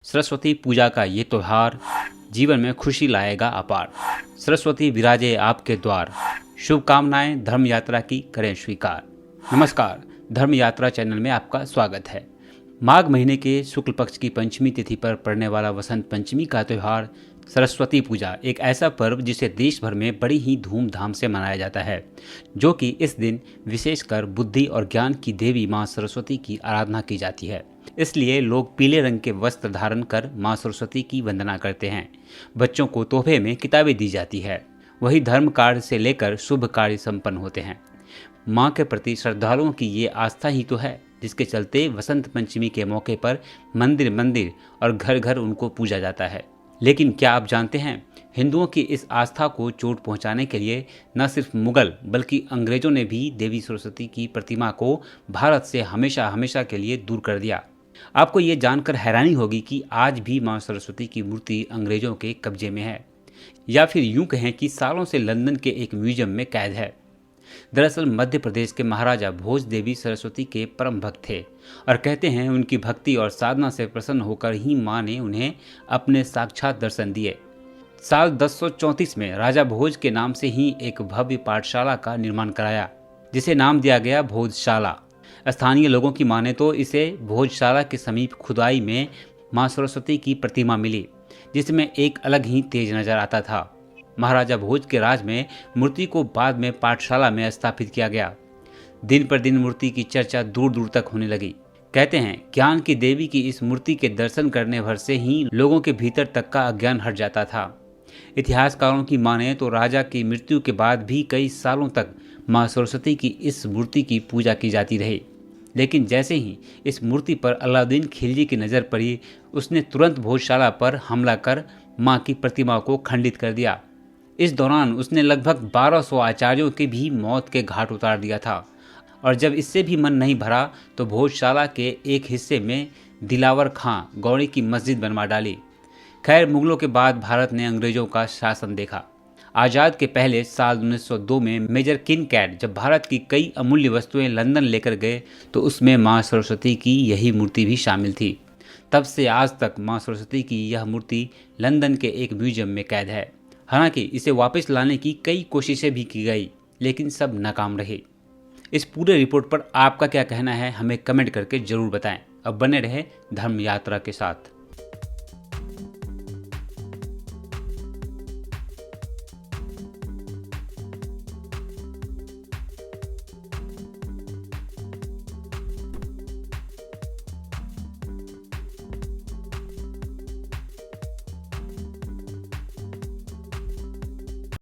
सरस्वती पूजा का ये त्योहार जीवन में खुशी लाएगा अपार। सरस्वती विराजे आपके द्वार, शुभकामनाएं धर्म यात्रा की करें स्वीकार। नमस्कार, धर्म यात्रा चैनल में आपका स्वागत है। माघ महीने के शुक्ल पक्ष की पंचमी तिथि पर पड़ने वाला वसंत पंचमी का त्यौहार सरस्वती पूजा एक ऐसा पर्व जिसे देश भर में बड़ी ही धूमधाम से मनाया जाता है, जो कि इस दिन विशेषकर बुद्धि और ज्ञान की देवी माँ सरस्वती की आराधना की जाती है। इसलिए लोग पीले रंग के वस्त्र धारण कर माँ सरस्वती की वंदना करते हैं। बच्चों को तोहफे में किताबें दी जाती है। वही धर्म कार्य से लेकर शुभ कार्य संपन्न होते हैं। माँ के प्रति श्रद्धालुओं की ये आस्था ही तो है जिसके चलते वसंत पंचमी के मौके पर मंदिर मंदिर और घर घर उनको पूजा जाता है। लेकिन क्या आप जानते हैं, हिंदुओं की इस आस्था को चोट पहुंचाने के लिए न सिर्फ मुगल बल्कि अंग्रेजों ने भी देवी सरस्वती की प्रतिमा को भारत से हमेशा हमेशा के लिए दूर कर दिया। आपको ये जानकर हैरानी होगी कि आज भी मां सरस्वती की मूर्ति अंग्रेजों के कब्जे में है, या फिर यूं कहें कि सालों से लंदन के एक म्यूजियम में कैद है। दरअसल मध्य प्रदेश के महाराजा भोज देवी सरस्वती के परम भक्त थे और कहते हैं उनकी भक्ति और साधना से प्रसन्न होकर ही मां ने उन्हें अपने साक्षात दर्शन दिए। साल 1034 में राजा भोज के नाम से ही एक भव्य पाठशाला का निर्माण कराया, जिसे नाम दिया गया भोजशाला। स्थानीय लोगों की माने तो इसे भोजशाला के समीप खुदाई में मां सरस्वती की प्रतिमा मिली, जिसमें एक अलग ही तेज नजर आता था। महाराजा भोज के राज में मूर्ति को बाद में पाठशाला में स्थापित किया गया। दिन पर दिन मूर्ति की चर्चा दूर दूर तक होने लगी। कहते हैं ज्ञान की देवी की इस मूर्ति के दर्शन करने भर से ही लोगों के भीतर तक का अज्ञान हट जाता था। इतिहासकारों की माने तो राजा की मृत्यु के बाद भी कई सालों तक मां सरस्वती की इस मूर्ति की पूजा की जाती रही। लेकिन जैसे ही इस मूर्ति पर अलाउद्दीन खिलजी की नज़र पड़ी, उसने तुरंत भोजशाला पर हमला कर मां की प्रतिमा को खंडित कर दिया। इस दौरान उसने लगभग 1200 आचार्यों की भी मौत के घाट उतार दिया था। और जब इससे भी मन नहीं भरा तो भोजशाला के एक हिस्से में दिलावर खां गौरी की मस्जिद बनवा डाली। खैर, मुगलों के बाद भारत ने अंग्रेजों का शासन देखा। आज़ाद के पहले साल 1902 में मेजर किनकैड जब भारत की कई अमूल्य वस्तुएं लंदन लेकर गए तो उसमें मां सरस्वती की यही मूर्ति भी शामिल थी। तब से आज तक मां सरस्वती की यह मूर्ति लंदन के एक म्यूजियम में कैद है। हालांकि इसे वापस लाने की कई कोशिशें भी की गई, लेकिन सब नाकाम रही। इस पूरे रिपोर्ट पर आपका क्या कहना है, हमें कमेंट करके जरूर बताएं। अब बने रहे धर्म यात्रा के साथ।